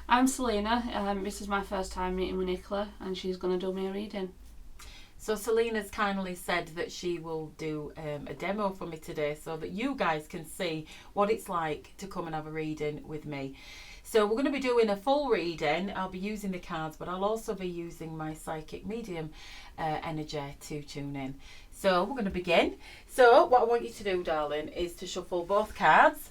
I'm Selena. This is my first time meeting with Nicola, and she's going to do me a reading. So Selena's kindly said that she will do a demo for me today so that you guys can see what it's like to come and have a reading with me. So we're going to be doing a full reading. I'll be using the cards, but I'll also be using my psychic medium energy to tune in. So we're going to begin. So what I want you to do, darling, is to shuffle both cards.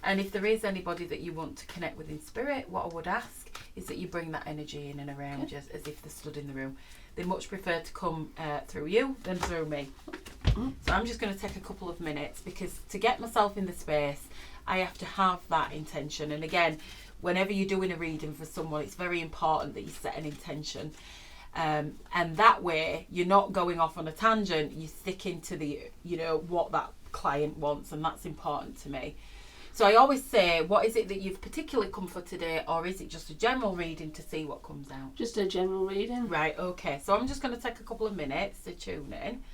And if there is anybody that you want to connect with in spirit, what I would ask is that you bring that energy in and around you as if they're stood in the room. They much prefer to come through you than through me. So I'm just going to take a couple of minutes because to get myself in the space, I have to have that intention. And again, whenever you're doing a reading for someone, it's very important that you set an intention. And that way, you're not going off on a tangent. You're sticking to the, what that client wants, and that's important to me. So I always say, what is it that you've particularly come for today, or is it just a general reading to see what comes out? Just a general reading. Right, okay. So I'm just going to take a couple of minutes to tune in.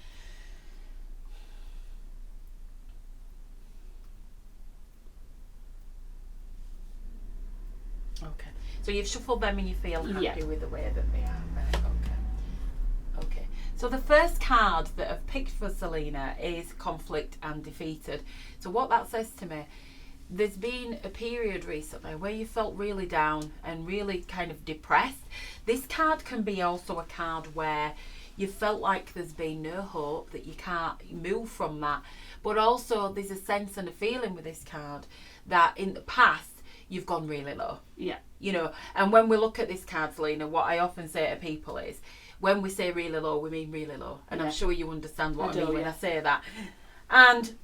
Okay. So you've shuffled them and you feel happy with the way that they are. Right, okay. Okay. So the first card that I've picked for Selena is Conflict and Defeated. So what that says to me, there's been a period recently where you felt really down and really kind of depressed. This card can be also a card where you felt like there's been no hope, that you can't move from that. But also there's a sense and a feeling with this card that in the past you've gone really low. Yeah. And when we look at this card, Selena, what I often say to people is, when we say really low, we mean really low. And I'm sure you understand what I mean when I say that. And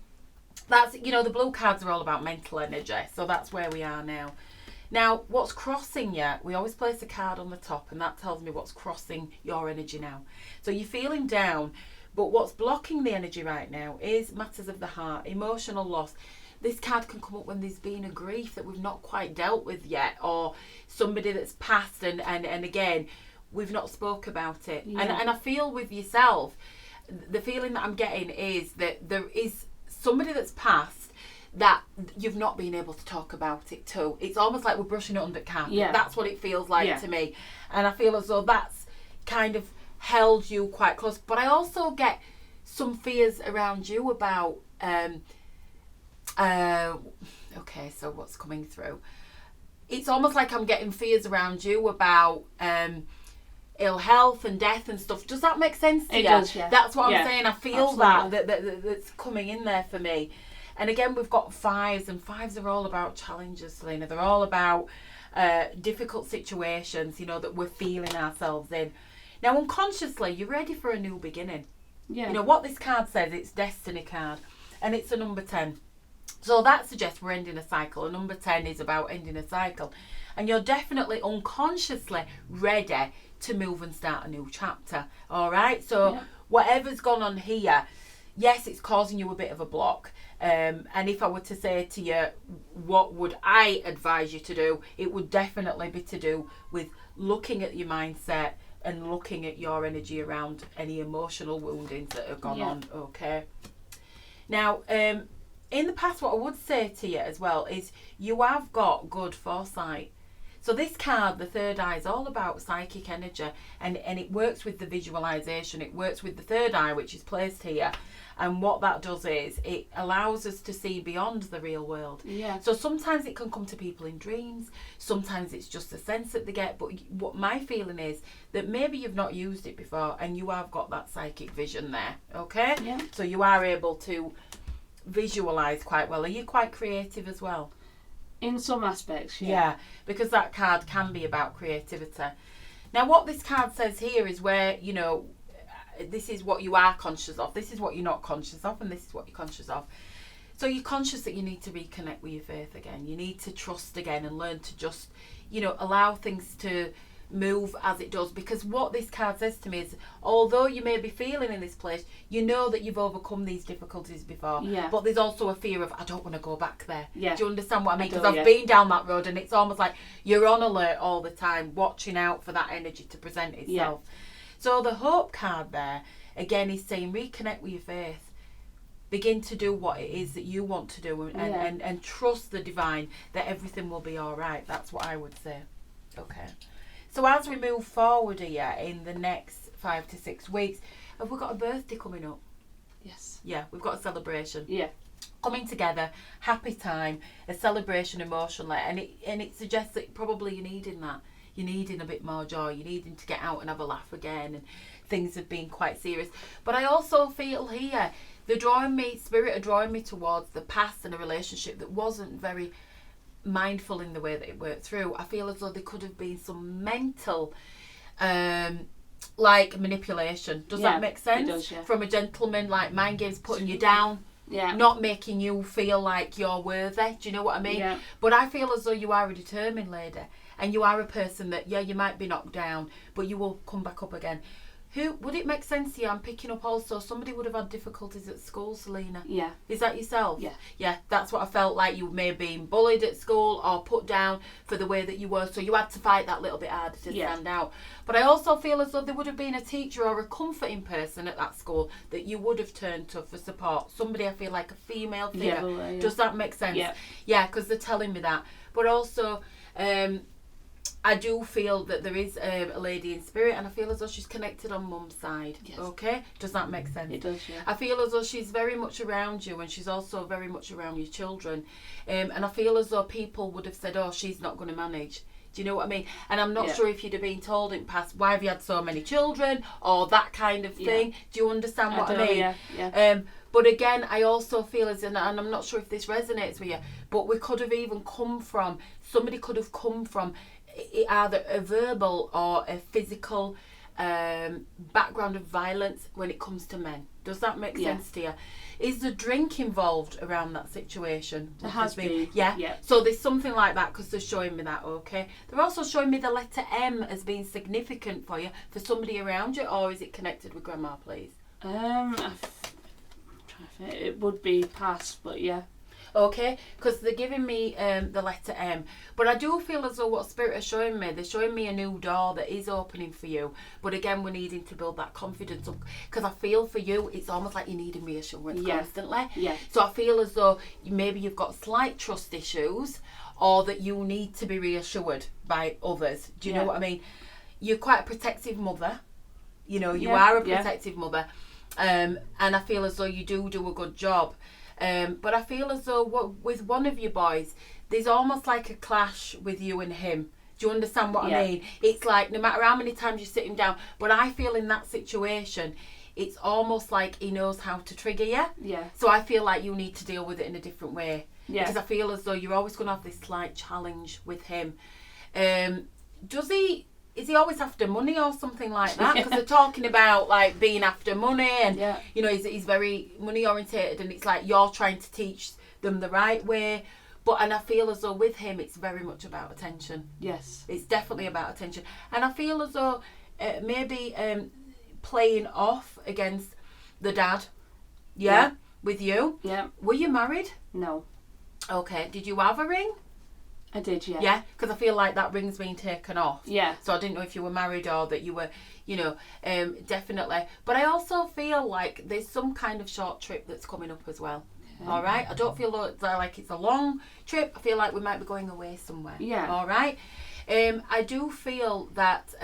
that's, the blue cards are all about mental energy. So that's where we are now. Now, what's crossing you, we always place a card on the top and that tells me what's crossing your energy now. So you're feeling down, but what's blocking the energy right now is matters of the heart, emotional loss. This card can come up when there's been a grief that we've not quite dealt with yet, or somebody that's passed and again, we've not spoke about it. Yeah. And I feel with yourself, the feeling that I'm getting is that there is somebody that's passed that you've not been able to talk about it too. It's almost like we're brushing it under the carpet. Yeah. That's what it feels like to me. And I feel as though that's kind of held you quite close. But I also get some fears around you about, okay, so what's coming through? It's almost like I'm getting fears around you about ill health and death and stuff. Does that make sense to you? It does, yeah. That's what I'm saying. I feel absolutely. that's coming in there for me. And again, we've got fives, and fives are all about challenges, Selena. They're all about difficult situations, that we're feeling ourselves in. Now, unconsciously, you're ready for a new beginning. Yeah. What this card says, it's Destiny card, and it's a number 10. So that suggests we're ending a cycle. A number 10 is about ending a cycle. And you're definitely unconsciously ready to move and start a new chapter. All right? So whatever's gone on here, yes, it's causing you a bit of a block. And if I were to say to you, what would I advise you to do? It would definitely be to do with looking at your mindset and looking at your energy around any emotional woundings that have gone on. Okay? Now, in the past, what I would say to you as well is you have got good foresight. So this card, the third eye, is all about psychic energy, and it works with the visualization. It works with the third eye, which is placed here. And what that does is it allows us to see beyond the real world. Yeah. So sometimes it can come to people in dreams. Sometimes it's just a sense that they get. But what my feeling is that maybe you've not used it before and you have got that psychic vision there. Okay? Yeah. So you are able to visualize quite well. Are you quite creative as well? In some aspects, yeah, because that card can be about creativity. Now, what this card says here is where, this is what you are conscious of, this is what you're not conscious of, and this is what you're conscious of. So you're conscious that you need to reconnect with your faith again. You need to trust again and learn to just, allow things to move as it does, because what this card says to me is, although you may be feeling in this place, you know that you've overcome these difficulties before, but there's also a fear of, I don't want to go back there. Do you understand what I mean? Because I've been down that road, and it's almost like you're on alert all the time, watching out for that energy to present itself. So the hope card there again is saying reconnect with your faith. begin to do what it is that you want to do, and trust the divine that everything will be all right. That's what I would say. Okay. So as we move forward here in the next 5 to 6 weeks, have we got a birthday coming up? Yes. Yeah, we've got a celebration. Yeah. Coming together, happy time, a celebration emotionally, and it suggests that probably you're needing that. You're needing a bit more joy. You're needing to get out and have a laugh again, and things have been quite serious. But I also feel here, spirit are drawing me towards the past and a relationship that wasn't very mindful in the way that it worked through. I feel as though there could have been some mental like manipulation. Does that make sense? It does, yeah. From a gentleman, like mind games, putting you down. Yeah. Not making you feel like you're worthy. Do you know what I mean? Yeah. But I feel as though you are a determined lady, and you are a person that, yeah, you might be knocked down, but you will come back up again. Who would it make sense to you? I'm picking up also somebody would have had difficulties at school, Selena. Yeah. Is that yourself? Yeah. Yeah, that's what I felt like. You may have been bullied at school or put down for the way that you were, so you had to fight that little bit harder to stand out. But I also feel as though there would have been a teacher or a comforting person at that school that you would have turned to for support. Somebody, I feel like a female figure. Yeah. Does that make sense? Yeah. Yeah, because they're telling me that. But also, I do feel that there is a lady in spirit, and I feel as though she's connected on mum's side. Yes. Okay? Does that make sense? It does, yeah. I feel as though she's very much around you, and she's also very much around your children. And I feel as though people would have said, oh, she's not going to manage. Do you know what I mean? And I'm not sure if you'd have been told in the past, why have you had so many children, or that kind of thing. Yeah. Do you understand what I mean? Yeah. But again, I also feel as, and I'm not sure if this resonates with you, but we could have even somebody could have come from either a verbal or a physical background of violence when it comes to men. Does that make sense to you? Is the drink involved around that situation? There has been. Yeah. So there's something like that, because they're showing me that, okay? They're also showing me the letter M as being significant for you, for somebody around you, or is it connected with grandma, please? I'm trying to think. It would be past, but yeah. Okay, because they're giving me the letter M, but I do feel as though what spirit are showing me, they're showing me a new door that is opening for you. But again, we're needing to build that confidence up, because I feel for you, it's almost like you need reassurance constantly. Yeah. So I feel as though maybe you've got slight trust issues, or that you need to be reassured by others. Do you know what I mean? You're quite a protective mother. You know, you are a protective mother, and I feel as though you do a good job. But I feel as though with one of your boys, there's almost like a clash with you and him. Do you understand what I mean? It's like no matter how many times you sit him down, but I feel in that situation, it's almost like he knows how to trigger you. Yeah. So I feel like you need to deal with it in a different way. Yeah. Because I feel as though you're always going to have this slight challenge with him. Is he always after money or something like that? Because they're talking about like being after money, and you know, he's very money orientated, and it's like you're trying to teach them the right way. And I feel as though with him, it's very much about attention. Yes. It's definitely about attention. And I feel as though maybe playing off against the dad. Yeah. With you. Yeah. Were you married? No. Okay. Did you have a ring? I did, yeah. Yeah, because I feel like that ring's been taken off. Yeah. So I didn't know if you were married or that you were, you know, definitely. But I also feel like there's some kind of short trip that's coming up as well. Okay. All right? I don't feel like it's a long trip. I feel like we might be going away somewhere. Yeah. All right? I do feel that...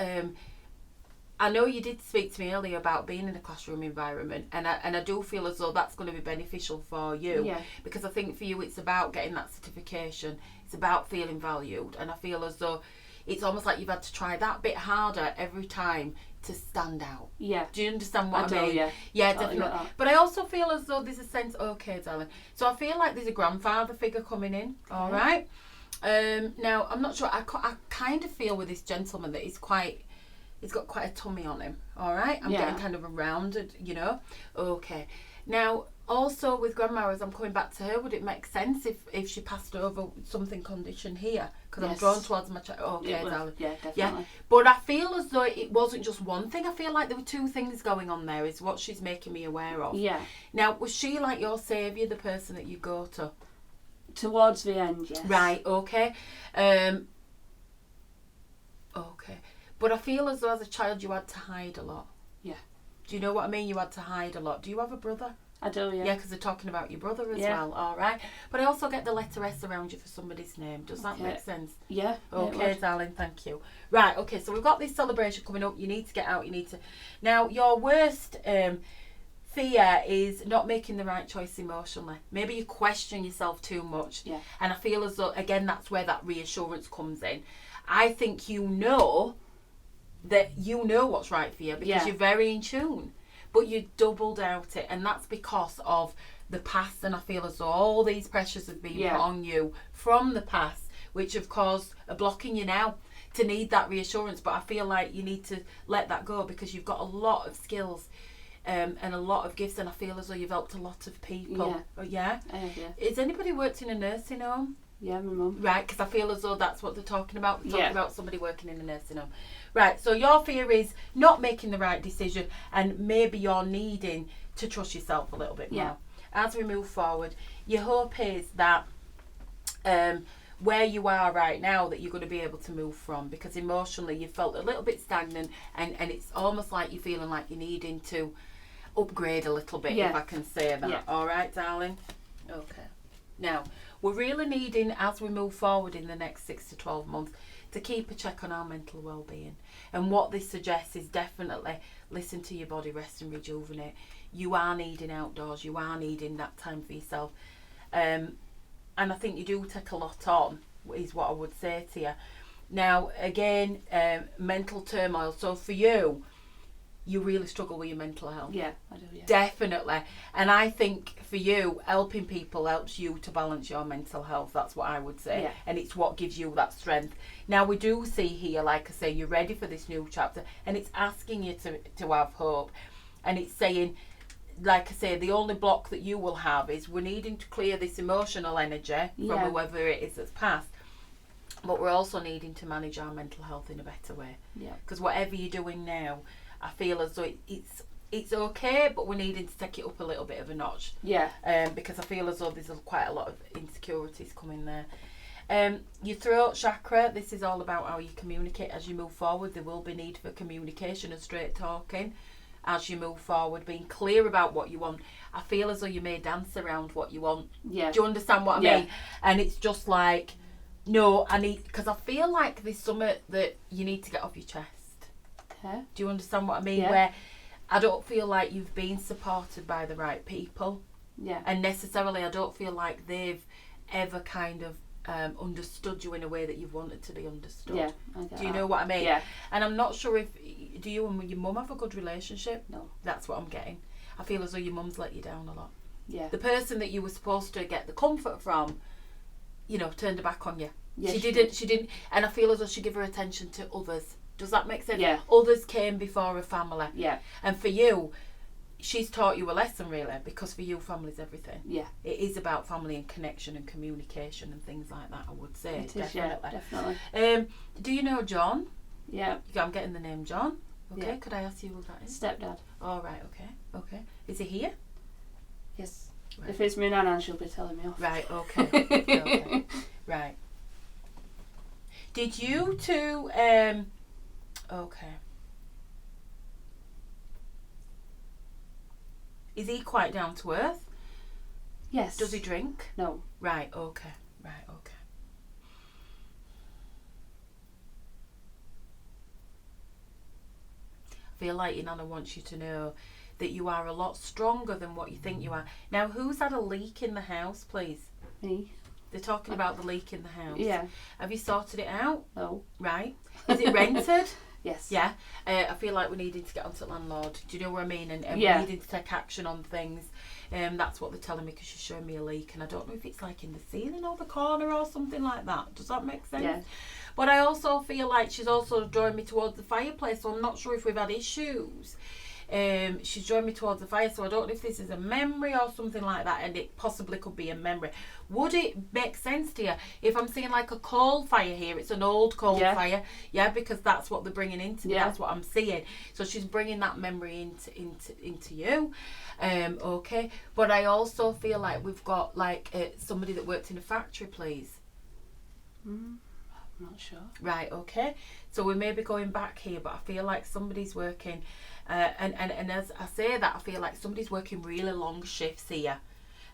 I know you did speak to me earlier about being in a classroom environment, and I do feel as though that's going to be beneficial for you. Yeah. Because I think for you it's about getting that certification. It's about feeling valued, and I feel as though it's almost like you've had to try that bit harder every time to stand out. Yeah. Do you understand what I mean? Yeah. Yeah, Totally definitely. But I also feel as though there's a sense, okay, darling. So I feel like there's a grandfather figure coming in, all right? Now, I'm not sure, I kind of feel with this gentleman that he's got quite a tummy on him, all right? I'm getting kind of a rounded, you know? Okay. Now, also with grandma, as I'm coming back to her, would it make sense if she passed over something condition here? Because I'm drawn towards my child. Okay, darling. Yeah, definitely. Yeah. But I feel as though it wasn't just one thing. I feel like there were two things going on there, is what she's making me aware of. Yeah. Now, was she like your saviour, the person that you go to? Towards the end, yes. Right, okay. Okay. But I feel as though as a child you had to hide a lot. Yeah. Do you know what I mean? You had to hide a lot. Do you have a brother? I do, yeah. Yeah, because they're talking about your brother as Yeah. well. All right. But I also get the letter S around you for somebody's name. Does that Okay. make sense? Yeah. Okay, darling, thank you. Right, okay, so we've got this celebration coming up. You need to get out. You need to... Now, your worst fear is not making the right choice emotionally. Maybe you question yourself too much. Yeah. And I feel as though, again, that's where that reassurance comes in. I think you know that you know what's right for you because you're very in tune. But you double doubt it, and that's because of the past. And I feel as though all these pressures have been put on you from the past, which of course are blocking you now to need that reassurance. But I feel like you need to let that go because you've got a lot of skills and a lot of gifts, and I feel as though you've helped a lot of people. Yeah. Has anybody worked in a nursing home? Yeah, my mum. Right, because I feel as though that's what they're talking about. They're talking about somebody working in a nursing home. Right, so your fear is not making the right decision, and maybe you're needing to trust yourself a little bit more. As we move forward, your hope is that where you are right now, that you're going to be able to move from, because emotionally you felt a little bit stagnant, and it's almost like you're feeling like you're needing to upgrade a little bit, if I can say that. All right, darling? Okay. Now, we're really needing, as we move forward in the next 6 to 12 months, to keep a check on our mental well-being. And what this suggests is definitely listen to your body, rest and rejuvenate. You are needing outdoors. You are needing that time for yourself. And I think you do take a lot on, is what I would say to you. Now, again, mental turmoil. So for you, you really struggle with your mental health. Yeah, I do, yeah. Definitely. And I think for you, helping people helps you to balance your mental health. That's what I would say. Yeah. And it's what gives you that strength. Now, we do see here, like I say, you're ready for this new chapter, and it's asking you to have hope. And it's saying, like I say, the only block that you will have is we're needing to clear this emotional energy from whoever it is that's passed. But we're also needing to manage our mental health in a better way. Yeah. Because whatever you're doing now, I feel as though it's okay, but we're needing to take it up a little bit of a notch. Yeah. Because I feel as though there's quite a lot of insecurities coming there. Your throat chakra, this is all about how you communicate as you move forward. There will be need for communication and straight talking as you move forward, being clear about what you want. I feel as though you may dance around what you want. Yeah. Do you understand what I mean? And it's just like, no, because I feel like there's something that you need to get off your chest. Okay. Do you understand what I mean? Yeah. Where I don't feel like you've been supported by the right people. Yeah. And necessarily I don't feel like they've ever kind of understood you in a way that you've wanted to be understood. Yeah, I get Do you that. know what I mean? Yeah. And I'm not sure do you and your mum have a good relationship? No. That's what I'm getting. I feel as though your mum's let you down a lot. Yeah. The person that you were supposed to get the comfort from, turned her back on you. Yeah, she didn't, and I feel as though she gave her attention to others. Does that make sense? Yeah. Others came before her family. Yeah. And for you, she's taught you a lesson, really, because for you, family's everything. Yeah. It is about family and connection and communication and things like that, I would say. It is, definitely. yeah, definitely. Do you know John? Yeah. I'm getting the name John. Okay, Yeah. could I ask you who that is? Stepdad. All right, okay. Is he here? Yes. Right. If it's me Nana, she'll be telling me off. Right, okay. Okay. Right. Did you two, okay. Is he quite down to earth? Yes. Does he drink? No. Right, okay. I feel like your Nana wants you to know that you are a lot stronger than what you think you are. Now, who's had a leak in the house, please? Me. They're talking about the leak in the house. Yeah. Have you sorted it out? No. Right. Is it rented? Yes. Yeah. I feel like we needed to get onto landlord. Do you know what I mean? And Yeah. we needed to take action on things. That's what they're telling me, because she's showing me a leak, and I don't know if it's like in the ceiling or the corner or something like that. Does that make sense? Yeah. But I also feel like she's also drawing me towards the fireplace, so I'm not sure if we've had issues. She's drawing me towards the fire, so I don't know if this is a memory or something like that, and it possibly could be a memory. Would it make sense to you if I'm seeing like a coal fire here? It's an old coal fire, because that's what they're bringing into me. That's what I'm seeing. So she's bringing that memory into you. Okay, but I also feel like we've got like somebody that worked in a factory, please. I'm not sure. Right, okay. So we may be going back here, but I feel like somebody's working, and as I say that, I feel like somebody's working really long shifts here.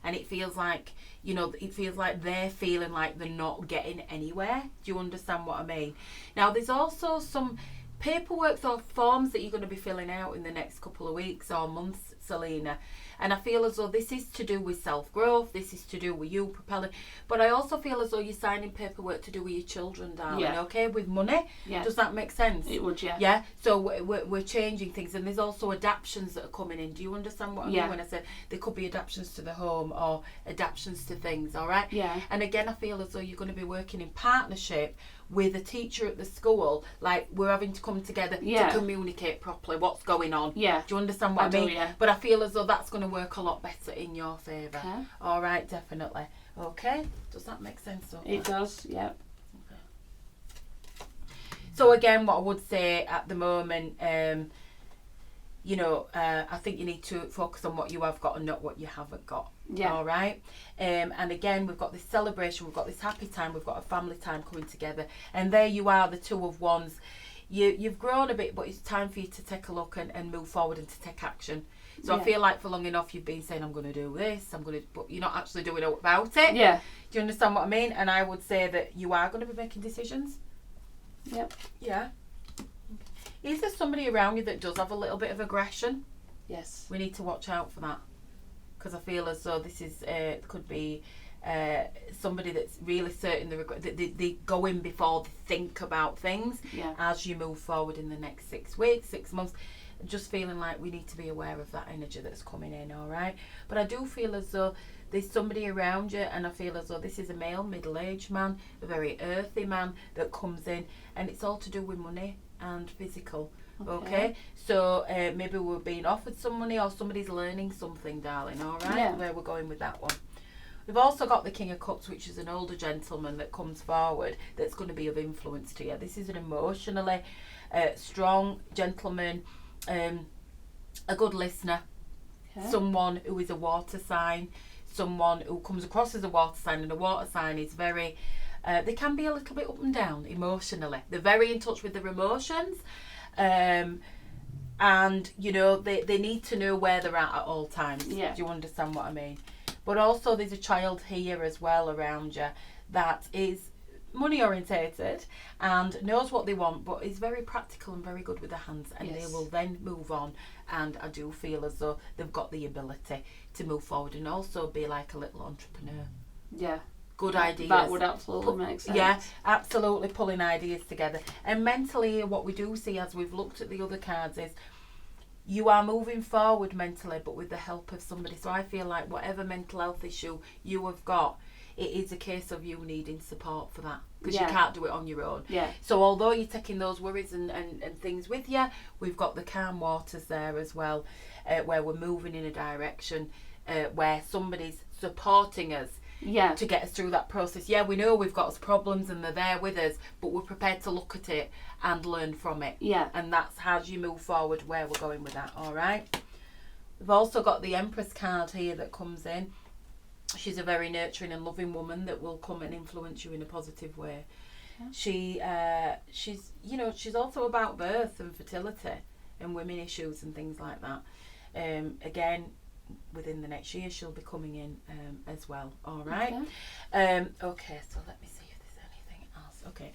And it feels like, it feels like they're feeling like they're not getting anywhere. Do you understand what I mean? Now, there's also some paperwork or forms that you're going to be filling out in the next couple of weeks or months, Selena. And I feel as though this is to do with self-growth. This is to do with you propelling. But I also feel as though you're signing paperwork to do with your children, darling, okay? With money. Yeah. Does that make sense? It would, yeah. Yeah? So we're changing things. And there's also adaptions that are coming in. Do you understand what I mean when I said there could be adaptions to the home or adaptions to things, all right? Yeah. And again, I feel as though you're going to be working in partnership with a teacher at the school. Like, we're having to come together to communicate properly what's going on. Yeah. Do you understand what I mean? Yeah. But I feel as though that's going to work a lot better in your favour. Okay. All right, definitely. Okay, does that make sense? It does, yep. Okay. So again, what I would say at the moment, I think you need to focus on what you have got and not what you haven't got. Yeah. All right. And again, we've got this celebration, we've got this happy time, we've got a family time coming together, and there you are, the two of wands. You've grown a bit, but it's time for you to take a look and move forward and to take action. So I feel like for long enough you've been saying, I'm going to do this, but you're not actually doing about it. Yeah. Do you understand what I mean? And I would say that you are going to be making decisions. Yep. Yeah. Is there somebody around you that does have a little bit of aggression? Yes. We need to watch out for that. Because I feel as though this is could be somebody that's really certain they go in before they think about things. Yeah. As you move forward in the next 6 weeks, 6 months, just feeling like we need to be aware of that energy that's coming in, all right? But I do feel as though there's somebody around you, and I feel as though this is a male, middle-aged man, a very earthy man that comes in, and it's all to do with money and physical. Okay, so maybe we're being offered some money or somebody's learning something, darling, all right? Yeah. Where we're going with that one. We've also got the King of Cups, which is an older gentleman that comes forward that's going to be of influence to you. This is an emotionally strong gentleman, a good listener, someone who is a water sign, someone who comes across as a water sign, and a water sign is very, they can be a little bit up and down emotionally. They're very in touch with their emotions. And they need to know where they're at all times. Do you understand what I mean? But also there's a child here as well around you that is money orientated and knows what they want, but is very practical and very good with their hands, and they will then move on. And I do feel as though they've got the ability to move forward and also be like a little entrepreneur. Yeah. Good ideas. That would absolutely make sense. Yeah, absolutely, pulling ideas together. And mentally, what we do see as we've looked at the other cards is you are moving forward mentally, but with the help of somebody. So I feel like whatever mental health issue you have got, it is a case of you needing support for that, because you can't do it on your own. Yeah. So although you're taking those worries and things with you, we've got the calm waters there as well, where we're moving in a direction where somebody's supporting us. Yeah. To get us through that process. Yeah, we know we've got problems and they're there with us, but we're prepared to look at it and learn from it. Yeah. And that's how you move forward, where we're going with that, all right? We've also got the Empress card here that comes in. She's a very nurturing and loving woman that will come and influence you in a positive way. Yeah. She's also about birth and fertility and women issues and things like that. Again, within the next year she'll be coming in as well, all right? Okay, so let me see if there's anything else. Okay,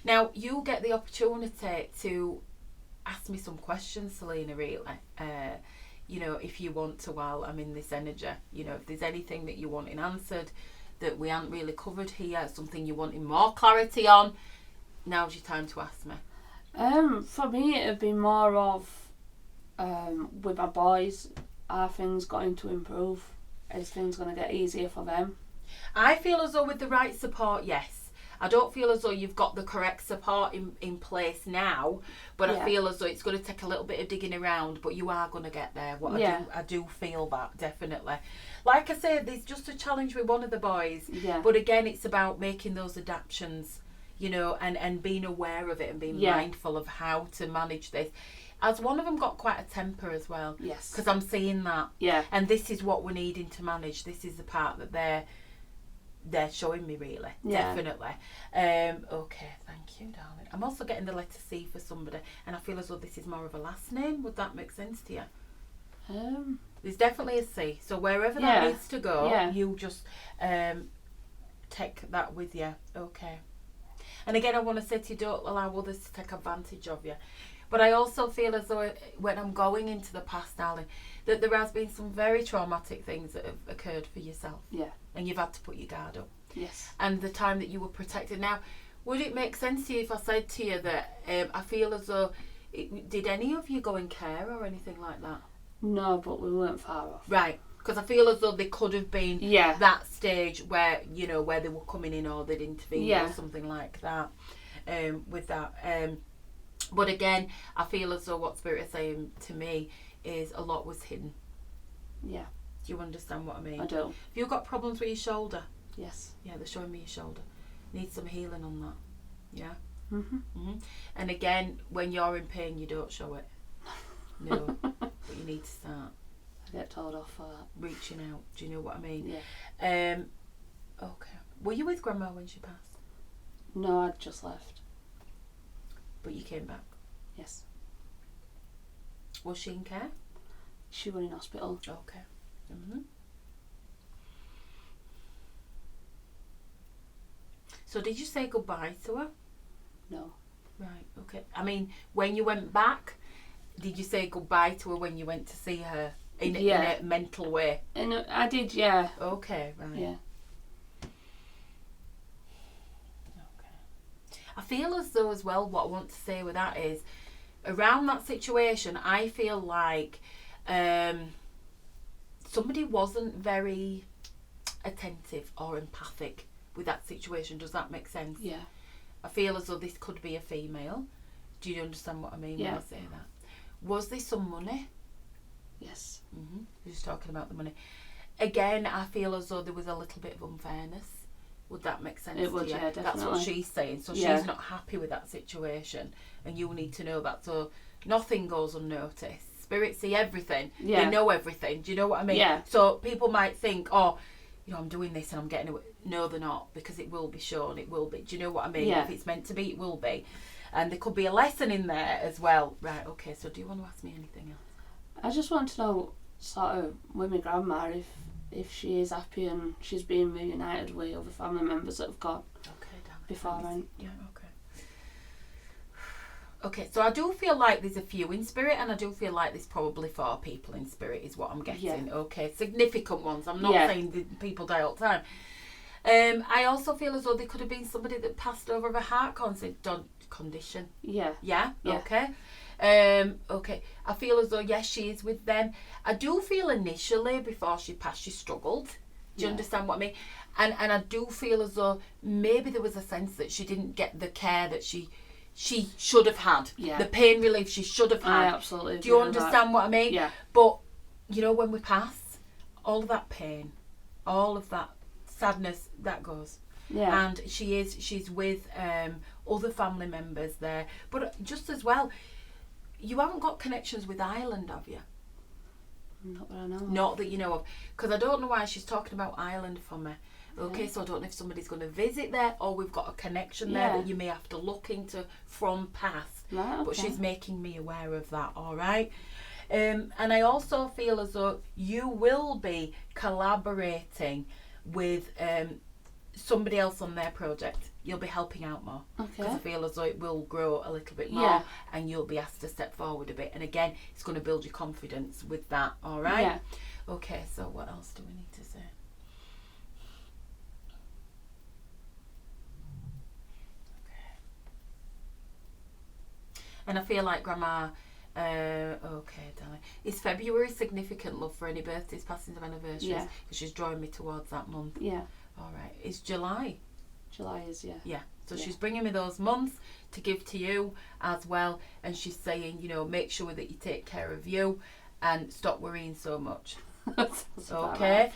now you get the opportunity to ask me some questions, Selena, really, if you want to, while I'm in this energy. If there's anything that you want answered that we haven't really covered here, something you wanting more clarity on, now's your time to ask me. For me it'd be more of with my boys. Are things going to improve? Is things going to get easier for them? I feel as though with the right support, yes. I don't feel as though you've got the correct support in place now, but I feel as though it's going to take a little bit of digging around, but you are going to get there. I do feel that, definitely. Like I said, there's just a challenge with one of the boys, but again, it's about making those adaptations, and being aware of it and being mindful of how to manage this. As one of them got quite a temper as well. Yes. Because I'm seeing that. Yeah. And this is what we're needing to manage. This is the part that they're they're showing me, really. Yeah. Definitely. Okay, thank you, darling. I'm also getting the letter C for somebody, and I feel as though this is more of a last name. Would that make sense to you? There's definitely a C, so wherever that needs to go, you just take that with you. Okay. And again, I want to say to you, don't allow others to take advantage of you. But I also feel as though when I'm going into the past, darling, that there has been some very traumatic things that have occurred for yourself. Yeah. And you've had to put your guard up. Yes. And the time that you were protected. Now, would it make sense to you if I said to you that I feel as though, did any of you go in care or anything like that? No, but we weren't far off. Right. Because I feel as though they could have been that stage where, you know, where they were coming in or they'd intervened or something like that with that. But again, I feel as though what Spirit is saying to me is a lot was hidden. Yeah. Do you understand what I mean? I do. Have you got problems with your shoulder? Yes. Yeah, they're showing me your shoulder. Need some healing on that. Yeah? Mm-hmm. And again, when you're in pain, you don't show it. No. But you need to start. I get told off for that. Reaching out. Do you know what I mean? Yeah. Okay. Were you with Grandma when she passed? No, I'd just left. But you came back? Yes. Was she in care? She was in hospital. Okay. So did you say goodbye to her? No. Right, okay. I mean, when you went back, did you say goodbye to her when you went to see her in a mental way? And I did, yeah. Okay, right. Yeah. I feel as though as well, what I want to say with that is, around that situation, I feel like somebody wasn't very attentive or empathic with that situation. Does that make sense? Yeah. I feel as though this could be a female. Do you understand what I mean when I say that? Was there some money? Yes. Just talking about the money. Again, I feel as though there was a little bit of unfairness. Would that make sense to you? Yeah, definitely. That's what she's saying. So she's not happy with that situation, and you need to know that. So nothing goes unnoticed. Spirits see everything. Yeah. They know everything. Do you know what I mean? Yeah. So people might think, oh, you know, I'm doing this and I'm getting away. No, they're not, because it will be shown. It will be. Do you know what I mean? Yeah. If it's meant to be, it will be. And there could be a lesson in there as well. Right, okay, so do you want to ask me anything else? I just want to know, sort of, with my grandma, if she is happy and she's being reunited with other family members that have gone beforehand. Yeah, okay. Okay, so I do feel like there's a few in spirit, and I do feel like there's probably 4 people in spirit is what I'm getting. Yeah. Okay, significant ones. I'm not saying that people die all the time. I also feel as though there could have been somebody that passed over of a heart condition. Yeah. Yeah? Okay. Okay. I feel as though, yes, she is with them. I do feel initially, before she passed, she struggled. Do you understand what I mean? And I do feel as though maybe there was a sense that she didn't get the care that she should have had. Yeah. The pain relief she should have had. I absolutely. Do you understand what I mean? Yeah. But, you know, when we pass, all of that pain, all of that sadness, that goes. Yeah. And she's with other family members there. But just as well, you haven't got connections with Ireland, have you? Not that I know of. Not that you know of. Because I don't know why she's talking about Ireland for me. Okay, so I don't know if somebody's going to visit there, or we've got a connection there that you may have to look into from past. Right, okay. But she's making me aware of that, all right? And I also feel as though you will be collaborating with somebody else on their project. You'll be helping out more. Okay. Because I feel as though it will grow a little bit more, and you'll be asked to step forward a bit. And again, it's going to build your confidence with that, all right? Yeah. Okay, so what else do we need to say? And I feel like Grandma, okay, darling. Is February significant, love, for any birthdays, passings of anniversaries? Yeah. Because she's drawing me towards that month. Yeah. All right. Is July? July is, yeah. Yeah. So she's bringing me those months to give to you as well. And she's saying, you know, make sure that you take care of you and stop worrying so much. Okay.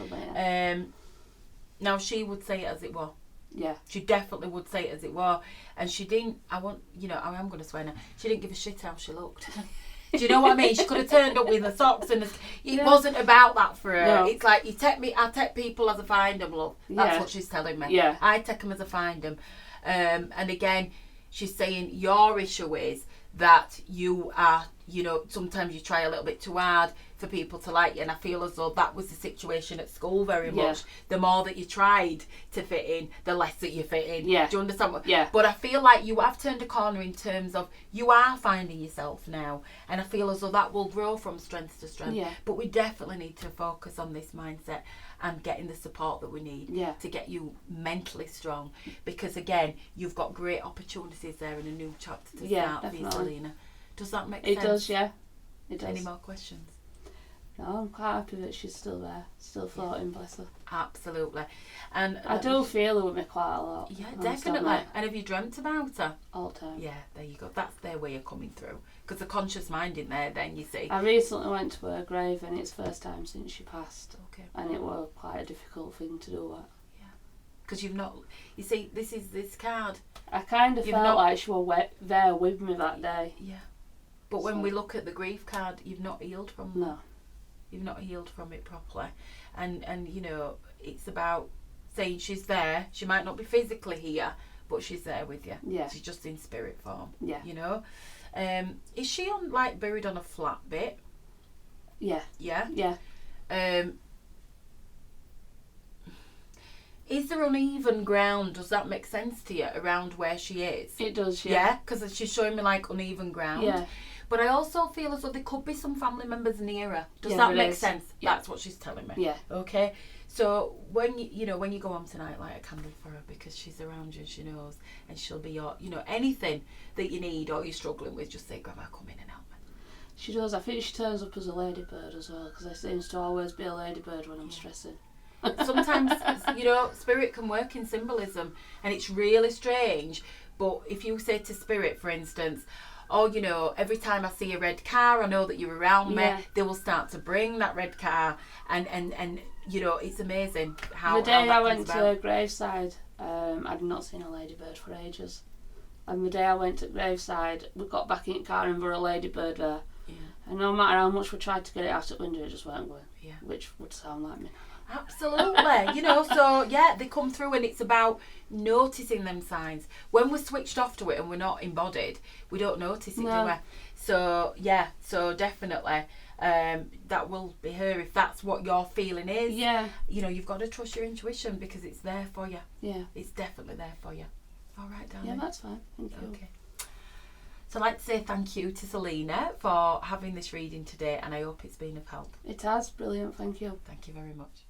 Now she would say it as it was. Yeah. She definitely would say it as it was. And she didn't, I am going to swear now, she didn't give a shit how she looked. Do you know what I mean? She could have turned up with the socks and it Yeah. wasn't about that for her. No. It's like, I take people as I find them, love. That's Yeah. what she's telling me. Yeah. I take them as I find them. And again, she's saying your issue is that you are, you know, sometimes you try a little bit too hard for people to like you, and I feel as though that was the situation at school very much. The more that you tried to fit in, the less that you fit in. Yeah. Do you understand what? Yeah. But I feel like you have turned a corner in terms of you are finding yourself now, and I feel as though that will grow from strength to strength. Yeah. But we definitely need to focus on this mindset and getting the support that we need to get you mentally strong, because again, you've got great opportunities there in a new chapter to start for you, Selena. Does that make sense? It does, yeah. It does. Any more questions? No, I'm quite happy that she's still there, still floating, bless her. Absolutely. And I do feel her with me quite a lot. Yeah, definitely. And have you dreamt about her? All the time. Yeah, there you go. That's their way of coming through. Because the conscious mind in there, then you see. I recently went to her grave, and it's the first time since she passed. Okay. And it was quite a difficult thing to do that. Yeah. Because you've not, you see, this card. I kind of felt like she was there with me that day. Yeah. But when we look at the grief card, you've not healed from that. No. You've not healed from it properly. And you know, it's about saying she's there. She might not be physically here, but she's there with you. Yeah. She's just in spirit form. Yeah. You know? Is she on, like, buried on a flat bit? Yeah. Yeah? Yeah. Is there uneven ground? Does that make sense to you around where she is? It does, yeah. Yeah? Because she's showing me, like, uneven ground. Yeah. But I also feel as though there could be some family members near her. Does Yeah, that there make is. sense? Yeah. That's what she's telling me. Yeah. Okay. So when you know when you go home tonight, light a candle for her, because she's around you and she knows, and she'll be your, you know, anything that you need or you're struggling with, just say, Grandma, come in and help me. She does. I think she turns up as a ladybird as well, because there seems to always be a ladybird when I'm stressing. Sometimes, you know, spirit can work in symbolism, and it's really strange. But if you say to spirit, for instance, oh, you know, every time I see a red car, I know that you're around me. They will start to bring that red car, and you know, it's amazing how. The day how I that went comes to about. Graveside, I'd not seen a ladybird for ages. And the day I went to Graveside, we got back in the car and there were a ladybird there. Yeah. And no matter how much we tried to get it out the window, it just weren't going. Yeah. Which would sound like me. Absolutely. You know, so yeah, they come through, and it's about noticing them signs. When we're switched off to it and we're not embodied, we don't notice it, do we? So yeah, so definitely that will be her if that's what your feeling is. Yeah. You know, you've got to trust your intuition, because it's there for you. Yeah. It's definitely there for you. All right, darling. Yeah, that's fine. Thank you. Okay. So I'd like to say thank you to Selena for having this reading today, and I hope it's been of help. It has. Brilliant. Thank you. Thank you very much.